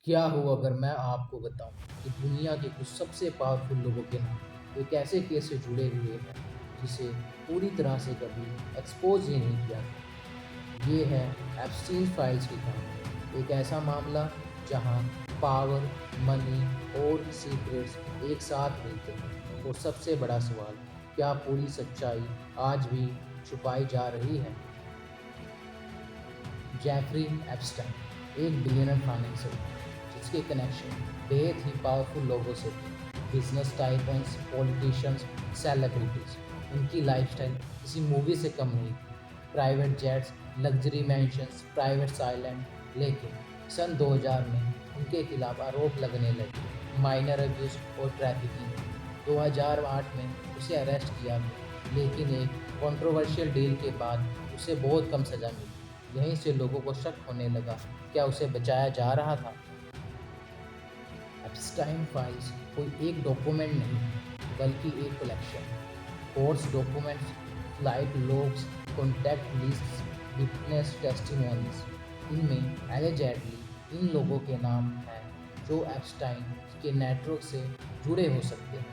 क्या हो अगर मैं आपको बताऊं कि दुनिया के कुछ सबसे पावरफुल लोगों के नाम एक ऐसे केस से जुड़े हुए हैं जिसे पूरी तरह से कभी एक्सपोज ही नहीं किया गया। ये है एप्स्टीन फाइल्स की कहानी। एक ऐसा मामला जहां पावर, मनी और सीक्रेट्स एक साथ मिलते हैं। और सबसे बड़ा सवाल, क्या पूरी सच्चाई आज भी छुपाई जा रही है? जेफरी एप्स्टाइन एक बिलियनर फाइनेंसर जिसके कनेक्शन बेहद ही पावरफुल लोगों से थे। Business tycoons, politicians, celebrities. उनकी लाइफस्टाइल किसी मूवी से कम नहीं थी। Private jets, luxury mansions, private island. लेकिन सन 2000 में उनके खिलाफ आरोप लगने लगे, माइनर अब्यूज और ट्रैफिकिंग। 2008 में उसे अरेस्ट किया गया, लेकिन एक कंट्रोवर्शियल डील के बाद उसे बहुत कम सज़ा मिली। यहीं से लोगों को शक होने लगा, क्या उसे बचाया जा रहा था? एप्स्टाइन फाइल्स कोई एक डॉक्यूमेंट नहीं, बल्कि एक collection. Course documents, flight logs, contact lists, witness testimonies. इनमें एलिजेडली इन लोगों के नाम हैं जो एप्स्टाइन के नेटवर्क से जुड़े हो सकते हैं।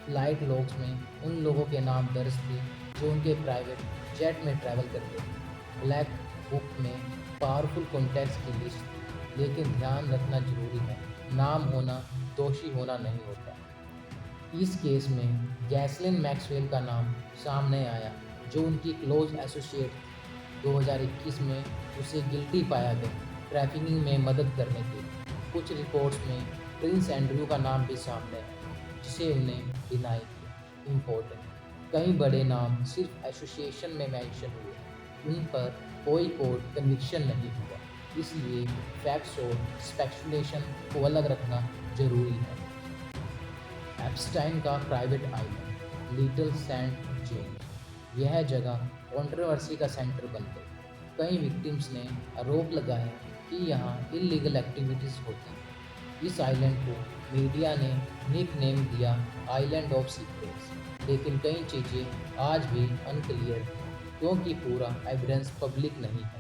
फ्लाइट लॉग्स में उन लोगों के नाम दर्ज थे जो उनके प्राइवेट जेट में ट्रैवल करते थे। ब्लैक बुक में पावरफुल कॉन्टैक्ट्स की लिस्ट थी। लेकिन ध्यान रखना जरूरी है, नाम होना दोषी होना नहीं होता। इस केस में गैसलिन मैक्सवेल का नाम सामने आया, जो उनकी क्लोज एसोसिएट थी। 2021 में उसे गिल्टी पाया गया ट्रैफिकिंग में मदद करने के लिए। कुछ रिपोर्ट्स में प्रिंस एंड्रयू का नाम भी सामने आया, जिसे उन्हें डिनाई किया। इम्पोर्टेंट, कई बड़े नाम सिर्फ एसोसिएशन में मेंशन हुए, उन पर कोई कोर्ट कन्विक्शन नहीं हुआ। इसलिए फैक्ट्स और स्पेकुलेशन को अलग रखना जरूरी है। एप्स्टाइन का private island Little Saint James, यह जगह कंट्रोवर्सी का सेंटर बन गई। कई विक्टिम्स ने आरोप लगाया कि यहाँ इलीगल एक्टिविटीज़ होती हैं। इस आइलैंड को मीडिया ने निक नेम दिया आइलैंड ऑफ सीक्रेट्स। लेकिन कई चीज़ें आज भी अनक्लियर हैं, क्योंकि पूरा एविडेंस पब्लिक नहीं है।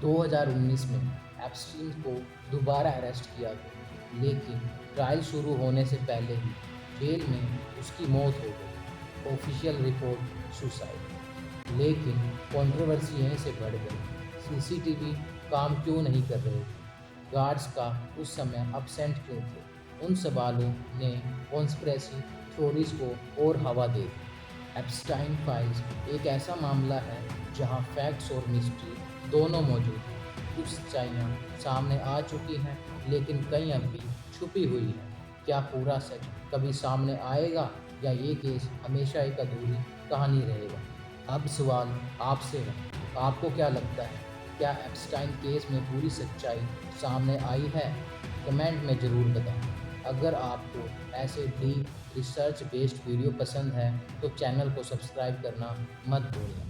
2019 में एप्स्टीन को दोबारा अरेस्ट किया गया, लेकिन ट्रायल शुरू होने से पहले ही जेल में उसकी मौत हो गई। Official report suicide. लेकिन कंट्रोवर्सी यहीं से बढ़ गई। सीसीटीवी काम क्यों नहीं कर रहे थे? गार्ड्स का उस समय अब्सेंट क्यों थे? उन सवालों ने कॉन्स्पिरेसी थ्योरीज को और हवा दे दी। एप्स्टाइन फाइल्स एक ऐसा मामला है जहां फैक्ट्स और मिस्ट्री दोनों मौजूद हैं। कुछ सच्चाइयाँ सामने आ चुकी हैं, लेकिन कई अब भी छुपी हुई हैं। क्या पूरा सच कभी सामने आएगा, या ये केस हमेशा एक अधूरी कहानी रहेगा? अब सवाल आपसे है, आपको क्या लगता है? क्या एप्स्टाइन केस में पूरी सच्चाई सामने आई है? कमेंट में ज़रूर बताएं। अगर आपको ऐसे डीप रिसर्च बेस्ड वीडियो पसंद है तो चैनल को सब्सक्राइब करना मत भूलना।